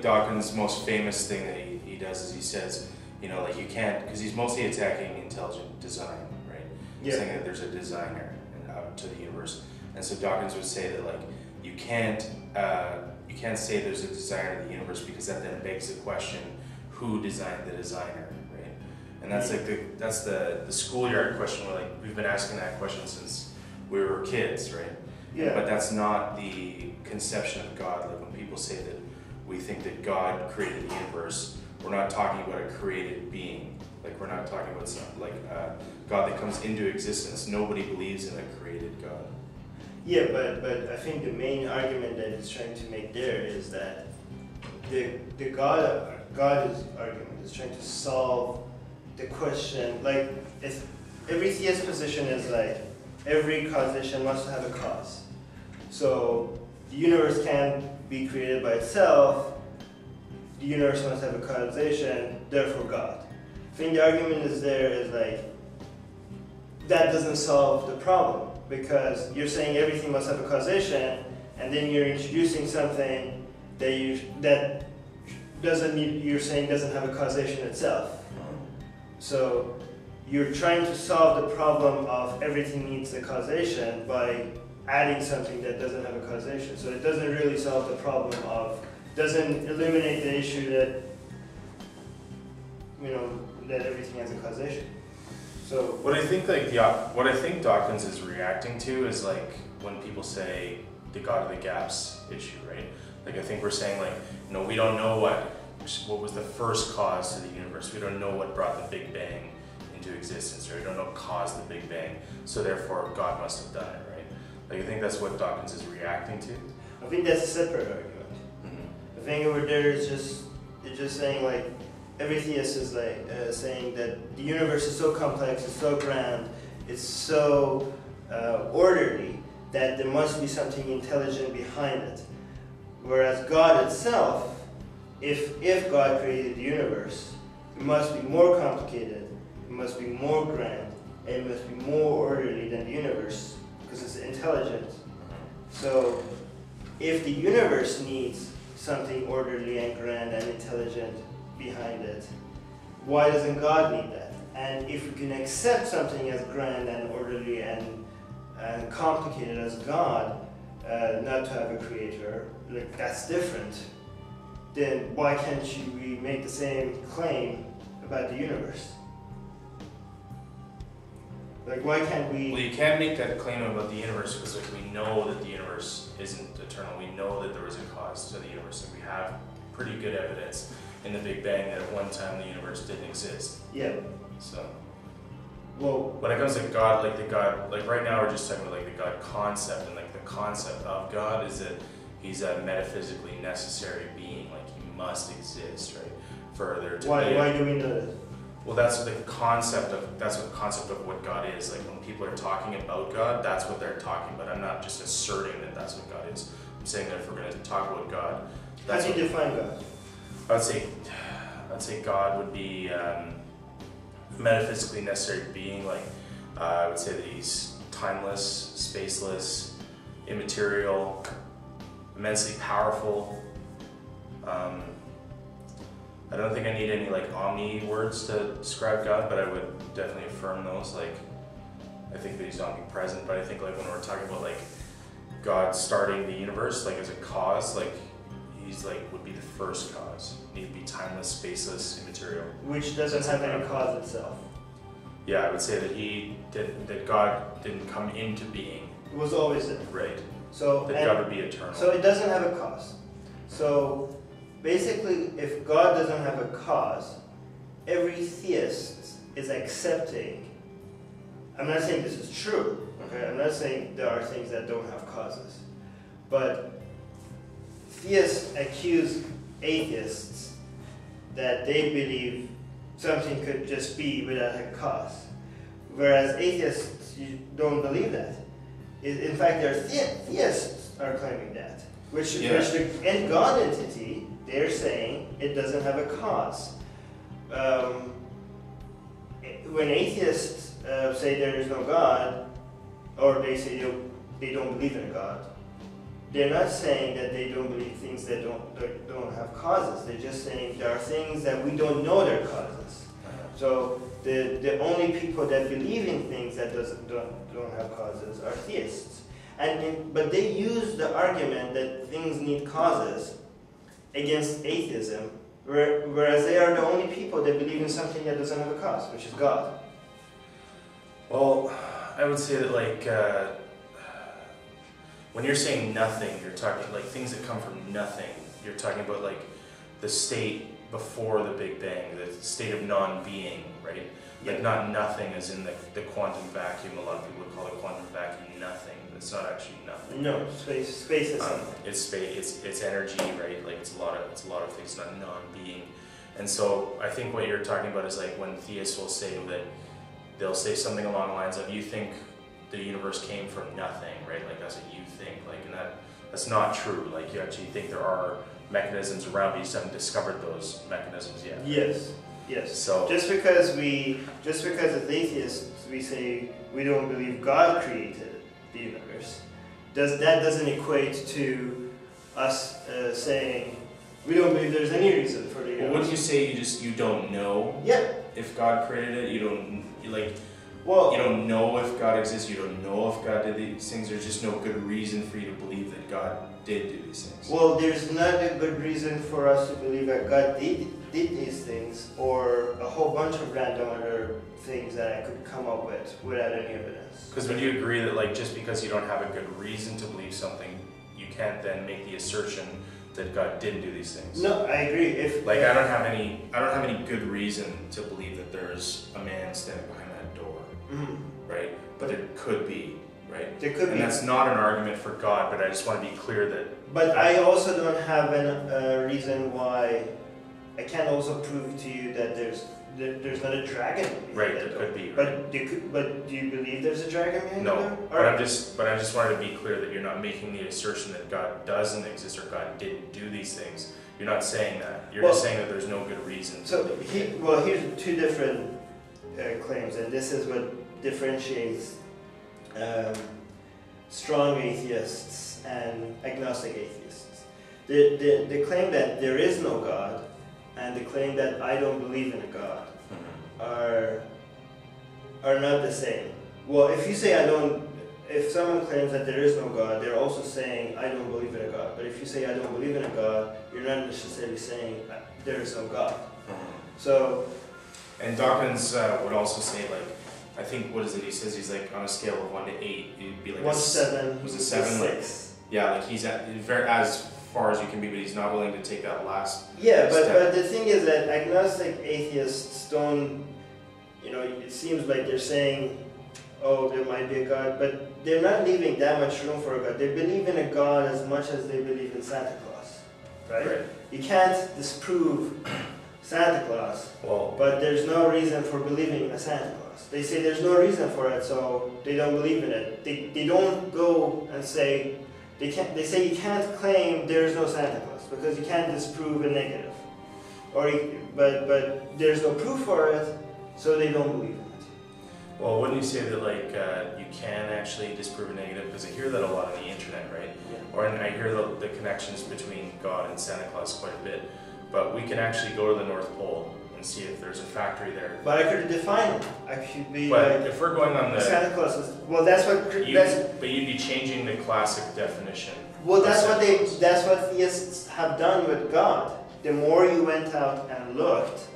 Dawkins' most famous thing that he does is he says, like you can't, because he's mostly attacking intelligent design, right? He's saying that there's a designer to the universe, and so Dawkins would say that like you can't say there's a designer of the universe, because that then begs the question, who designed the designer, right? And that's like that's the schoolyard question. Where like we've been asking that question since we were kids, right? Yeah. But that's not the conception of God. Like when people say that we think that God created the universe, we're not talking about a created being. Like we're not talking about some God that comes into existence. Nobody believes in a created God. Yeah, but I think the main argument that it's trying to make there is that the God's argument is trying to solve the question, like if every theist position is like every causation must have a cause. So the universe can't be created by itself, the universe must have a causation, therefore God. I think the argument is like that doesn't solve the problem, because you're saying everything must have a causation, and then you're introducing something that you're saying doesn't have a causation itself. So you're trying to solve the problem of everything needs a causation by adding something that doesn't have a causation. So it doesn't really solve the problem doesn't eliminate the issue that, that everything has a causation. So what I think Dawkins is reacting to is like when people say the God of the gaps issue, right? Like I think we're saying like, we don't know what was the first cause to the universe. We don't know what brought the Big Bang into existence, or we don't know what caused the Big Bang. So therefore God must have done it, right? Like I think that's what Dawkins is reacting to. I think that's a separate argument. I think over there it's just saying like every theist is like saying that the universe is so complex, it's so grand, it's so orderly that there must be something intelligent behind it. Whereas God itself, if God created the universe, it must be more complicated, it must be more grand, and it must be more orderly than the universe, because it's intelligent. So if the universe needs something orderly and grand and intelligent behind it, why doesn't God need that? And if we can accept something as grand and orderly and complicated as God, not to have a creator, like that's different, then why can't we make the same claim about the universe? Like why can't we... Well, you can't make that claim about the universe because like, we know that the universe isn't eternal. We know that there was a cause to the universe, and we have pretty good evidence in the Big Bang that at one time the universe didn't exist. Yeah. So, well, when it comes to God, like right now we're just talking about like the God concept, and like the concept of God is that he's a metaphysically necessary being, like he must exist, right? For there to be. Why do we know that? Well, that's what the concept of what God is. Like when people are talking about God, that's what they're talking about. I'm not just asserting that that's what God is. I'm saying that if we're going to talk about God, how do you define God? I'd say God would be a metaphysically necessary being. Like I would say that he's timeless, spaceless, immaterial, immensely powerful. I don't think I need any like omni words to describe God, but I would definitely affirm those. Like, I think that he's omnipresent, but I think like when we're talking about like God starting the universe, like as a cause, like he's like would be the first cause. He'd be timeless, spaceless, immaterial. Which doesn't have any cause itself. Yeah, I would say that that God didn't come into being. It was always there. Right. So that God would be eternal. So it doesn't have a cause. So basically, if God doesn't have a cause, every theist is accepting. I'm not saying this is true. Okay, I'm not saying there are things that don't have causes, but theists accuse atheists that they believe something could just be without a cause, whereas atheists don't believe that. In fact, there are theists are claiming that, which the God entity, they're saying it doesn't have a cause. When atheists say there is no God, or they say they don't believe in a God, they're not saying that they don't believe things that don't have causes. They're just saying there are things that we don't know their causes. So the only people that believe in things that don't have causes are theists. But they use the argument that things need causes against atheism, whereas they are the only people that believe in something that doesn't have a cause, which is God. Well, I would say that when you're saying nothing, you're talking like things that come from nothing. You're talking about like the state before the Big Bang, the state of non-being, right? Yeah. Like not nothing as in the quantum vacuum. A lot of people would call it quantum vacuum nothing. It's not actually nothing. No, space is something. It's space. It's energy, right? Like it's a lot of things, not non-being. And so I think what you're talking about is like when theists will say that they'll say something along the lines of, you think the universe came from nothing, right? Like that's what you think, like, and that's not true. Like you actually think there are mechanisms around, but you just haven't discovered those mechanisms yet. Yes. So just because as atheists we say we don't believe God created the universe, doesn't equate to us saying we don't believe there's any reason for the universe. Well, wouldn't you say you don't know? Yeah. If God created it, you don't know if God exists. You don't know if God did these things. There's just no good reason for you to believe that God did do these things. Well, there's not a good reason for us to believe that God did these things, or a whole bunch of random other things that I could come up with without any evidence. Because would you agree that like just because you don't have a good reason to believe something, you can't then make the assertion that God didn't do these things? No, I agree. I don't have any good reason to believe that there's a man standing behind that door, right? But there could be, right? There could be. And that's not an argument for God, but I just want to be clear that. But I also don't have a reason why. I can't also prove to you that there's not a dragon. Right, there could be. Right? But do you believe there's a dragon behind the door? No, but I just wanted to be clear that you're not making the assertion that God doesn't exist or God didn't do these things. You're not saying that. You're just saying that there's no good reason. So here's two different claims, and this is what differentiates strong atheists and agnostic atheists. The claim that there is no God and the claim that I don't believe in a God are not the same. Well, if you say if someone claims that there is no God, they're also saying I don't believe in a God. But if you say I don't believe in a God, you're not necessarily saying there is no God. So, and Dawkins would also say like, I think what is it? He says he's like on a scale of 1 to 8, he'd be like 1 to 7. Was it 7? 6. Like, yeah, like he's as far as you can be, but he's not willing to take that last. Yeah, step. but the thing is that agnostic atheists don't. It seems like they're saying, oh, there might be a God, but they're not leaving that much room for a God. They believe in a God as much as they believe in Santa Claus, right? You can't disprove Santa Claus, but there's no reason for believing in a Santa Claus. They say there's no reason for it, so they don't believe in it. They don't go and say, they say you can't claim there's no Santa Claus because you can't disprove a negative. But there's no proof for it, so they don't believe in it. Well, wouldn't you say that like you can actually disprove a negative? Because I hear that a lot on the internet, right? Yeah. And I hear the connections between God and Santa Claus quite a bit. But we can actually go to the North Pole and see if there's a factory there. But I could define it. I should be. But if we're going on the Santa Claus is, well, that's what. But you'd be changing the classic definition. Well, that's what theists have done with God. The more you went out and looked,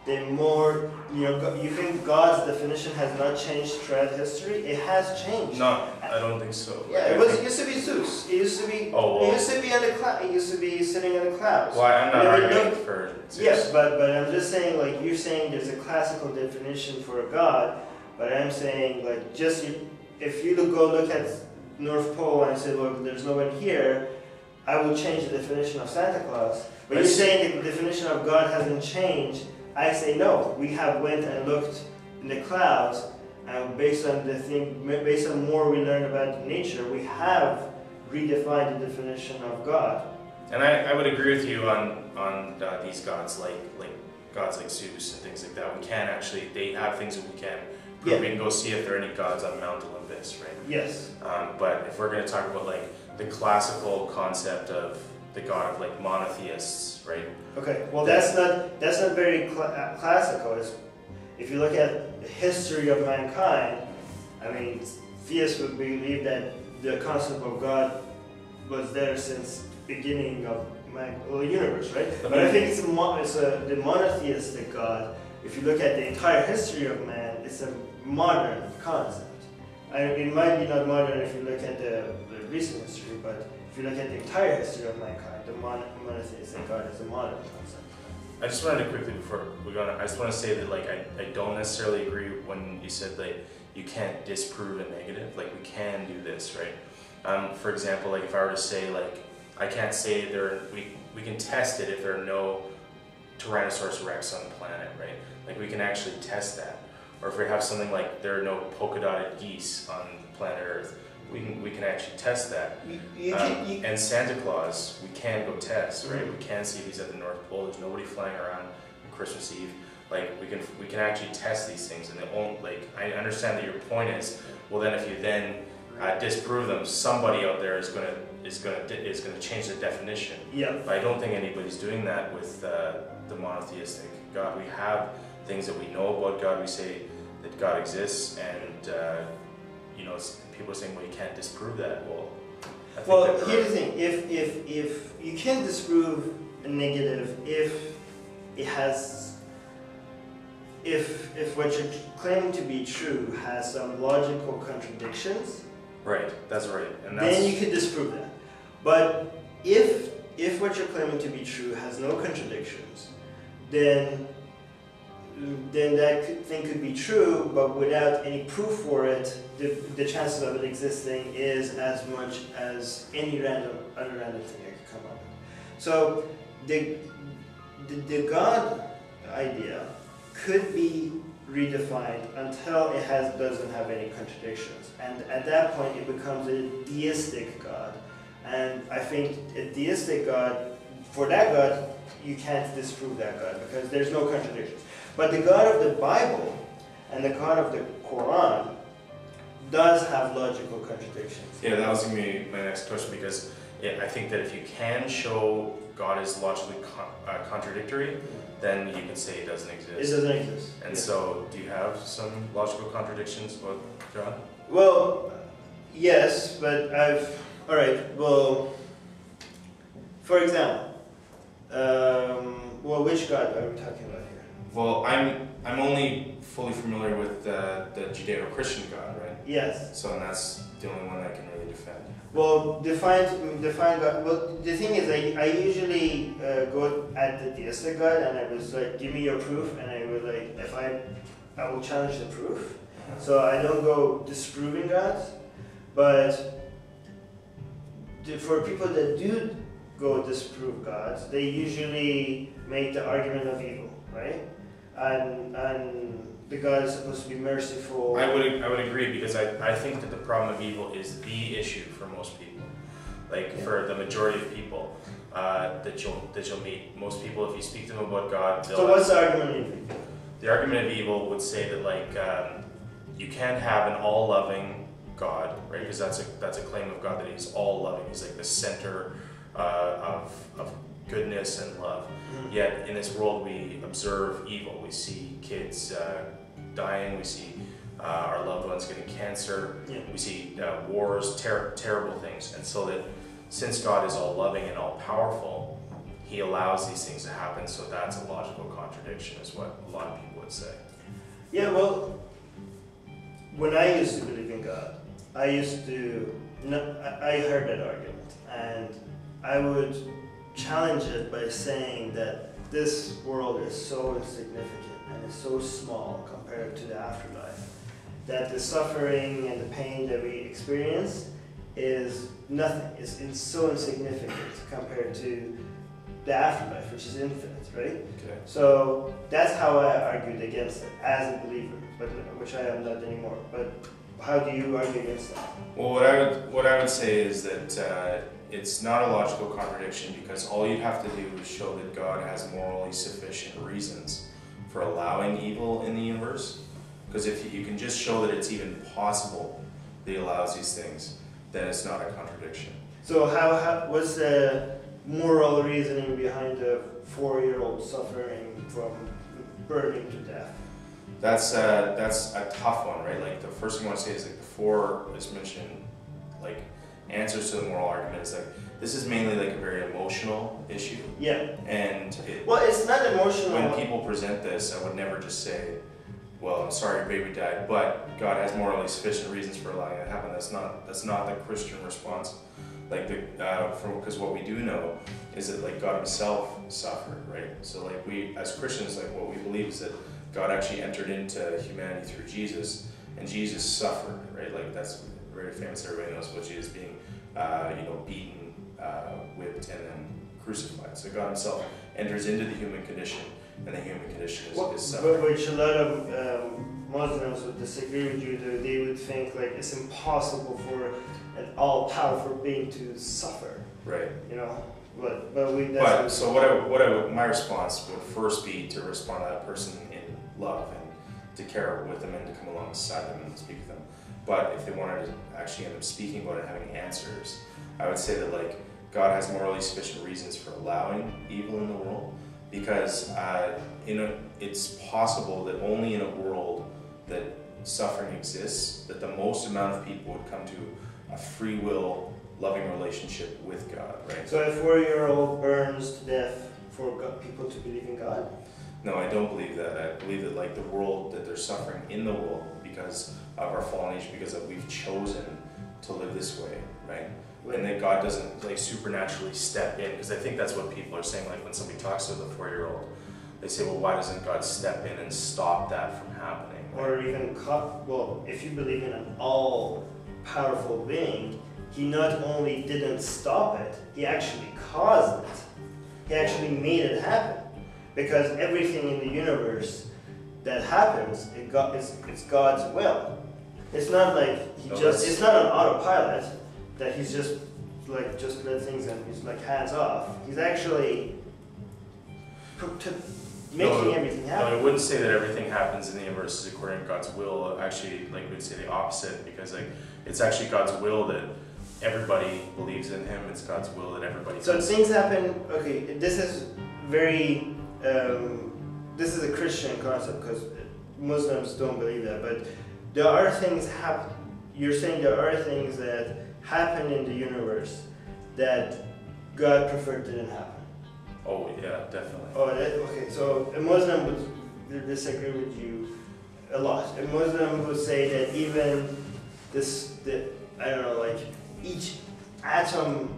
the more you think God's definition has not changed throughout history. It has changed. No, I don't think so. Yeah, it used to be Zeus. It used to be. It used to be on the cloud. It used to be sitting on the clouds. Well, I'm not arguing for Zeus. Yes, but I'm just saying, like, you're saying there's a classical definition for a God, but I'm saying, like, if you go look at North Pole and say, look, there's no one here, I will change the definition of Santa Claus. But you're saying the definition of God hasn't changed. I say no. We have went and looked in the clouds, and based on more we learn about nature, we have redefined the definition of God. And I would agree with you on these gods, like gods like Zeus and things like that. We can actually, they have things that we can prove. We can go see if there are any gods on Mount Olympus, right? Yes. But if we're going to talk about like the classical concept of the God of like monotheists, right? Okay, well that's not very classical. If you look at the history of mankind, I mean, theists would believe that the concept of God was there since the beginning of the universe, right? But I think the monotheistic God. If you look at the entire history of man, it's a modern concept. It might be not modern if you look at the recent history, but if you look at the entire history of mankind, the monotheistic God is a modern concept. I just wanted to quickly, before we go on, I just want to say that like I don't necessarily agree when you said like you can't disprove a negative. Like we can do this, right? For example, like if I were to say like I can't say we can test it if there are no Tyrannosaurus Rex on the planet, right? Like we can actually test that. Or if we have something like there are no polka dotted geese on planet Earth, we can actually test that. And Santa Claus, we can go test, right? We can see if he's at the North Pole. There's nobody flying around on Christmas Eve. Like we can actually test these things, and they won't. Like I understand that your point is, well then if you then disprove them, somebody out there is going to change the definition. Yeah. But I don't think anybody's doing that with the monotheistic God. We have things that we know about God. We say that God exists, and you know, people are saying, well, you can't disprove that. Well, I think here's the thing: if you can disprove a negative, if it has, if what you're claiming to be true has some logical contradictions, right? That's right, and then you could disprove that. But if what you're claiming to be true has no contradictions, then that thing could be true, but without any proof for it, the chances of it existing is as much as any other random thing I could come up with. So the God idea could be redefined until it doesn't have any contradictions, and at that point it becomes a deistic God. And I think a deistic God, for that God, you can't disprove that God because there's no contradictions. But the God of the Bible and the God of the Quran does have logical contradictions. Yeah, that was going to be my next question, because I think that if you can show God is logically contradictory, then you can say it doesn't exist. It doesn't exist. And so, do you have some logical contradictions about God? Well, yes, but alright, well, for example, well, which God are we talking about here? Well, I'm only fully familiar with the Judeo-Christian God, right? Yes. So, and that's the only one I can really defend. Well, define God. Well, the thing is, I usually go at the deistic God, and I was like, give me your proof, and I was like, I will challenge the proof. So I don't go disproving God, but for people that do go disprove God, they usually make the argument of evil, right? And the God is supposed to be merciful. I would agree, because I think that the problem of evil is the issue for most people. Like for the majority of people that you'll meet, most people, if you speak to them about God, so what's the argument of evil? The argument of evil would say that like you can't have an all-loving God, right? Because that's a claim of God, that He's all-loving. He's like the center of goodness and love. Yet in this world we observe evil. We see kids dying. We see our loved ones getting cancer. Yeah. We see wars, terrible things. And so that since God is all-loving and all-powerful, He allows these things to happen. So that's a logical contradiction, is what a lot of people would say. Yeah, well, when I used to believe in God, I heard that argument, and I would challenge it by saying that this world is so insignificant and is so small compared to the afterlife, that the suffering and the pain that we experience is nothing. It's so insignificant compared to the afterlife, which is infinite, right? Okay. So that's how I argued against it as a believer, but which I am not anymore. But how do you argue against that? Well, what I would say is that it's not a logical contradiction, because all you'd have to do is show that God has morally sufficient reasons for allowing evil in the universe. Because if you can just show that it's even possible that He allows these things, then it's not a contradiction. So what's the moral reasoning behind a 4-year-old suffering from burning to death? That's a tough one, right? Like the first thing I want to say is like before it's mentioned, like answers to the moral argument is like this is mainly like a very emotional issue. Yeah. And well, it's not emotional. When people present this, I would never just say, "Well, I'm sorry, your baby died, but God has morally sufficient reasons for allowing it to happen." That's not the Christian response. Like because what we do know is that like God Himself suffered, right? So like we as Christians, like what we believe is that God actually entered into humanity through Jesus, and Jesus suffered, right? Like that's very famous. Everybody knows about Jesus being, beaten, whipped, and then crucified. So God Himself enters into the human condition, and the human condition is suffering. Which a lot of Muslims would disagree with you. They would think like it's impossible for an all-powerful being to suffer. Right. You know. But so my response would first be to respond to that person in love and to care with them and to come alongside them and speak with them. But if they wanted to actually end up speaking about it and having answers, I would say that like God has morally sufficient reasons for allowing evil in the world, because it's possible that only in a world that suffering exists, that the most amount of people would come to a free will, loving relationship with God, right? So a 4-year-old burns to death for people to believe in God? No, I don't believe that. I believe that like the world, that they're suffering in the world because of our fallen nature, because that we've chosen to live this way, right? And that God doesn't like supernaturally step in, because I think that's what people are saying. Like when somebody talks to the 4-year-old, they say, well, why doesn't God step in and stop that from happening? Or even, if you believe in an all-powerful being, He not only didn't stop it, He actually caused it. He actually made it happen. Because everything in the universe that happens, it's God's will. It's not like it's not an autopilot that He's just let things and He's like hands off. He's actually making everything happen. No, I wouldn't say that everything happens in the universe is according to God's will. Actually, like we'd say the opposite, because like it's actually God's will that everybody believes in Him. It's God's will that everybody. So things happen. Okay, this is very. This is a Christian concept because Muslims don't believe that. But there are things happen. You're saying there are things that happen in the universe that God preferred didn't happen. Oh yeah, definitely. Oh, okay. So a Muslim would disagree with you a lot. A Muslim would say that even like each atom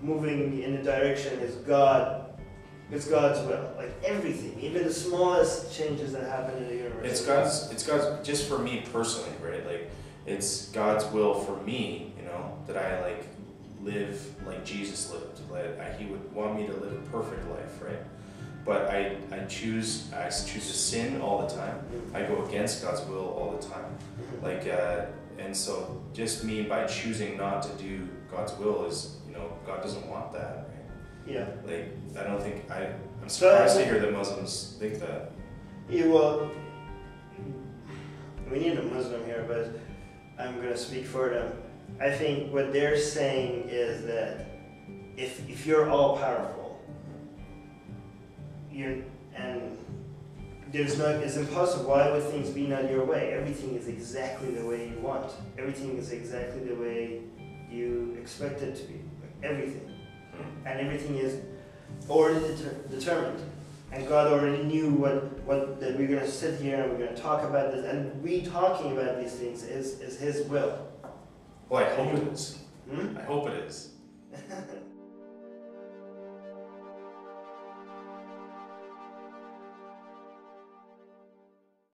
moving in a direction is God. It's God's will. Like everything, even the smallest changes that happen in the universe. It's God's. Just for me personally, right? Like it's God's will for me, that I like live like Jesus lived. Like He would want me to live a perfect life, right? But I choose to sin all the time. I go against God's will all the time. Like and so just me by choosing not to do God's will is, God doesn't want that, right? Yeah. Like I don't think I'm surprised to hear that Muslims think that. Yeah, well, we need a Muslim here, but I'm gonna speak for them. I think what they're saying is that if you're all powerful, it's impossible. Why would things be not your way? Everything is exactly the way you want. Everything is exactly the way you expect it to be. Everything. And everything is already determined. And God already knew that we're going to sit here and we're going to talk about this. And we talking about these things is His will. Well, I hope it is. I hope it is.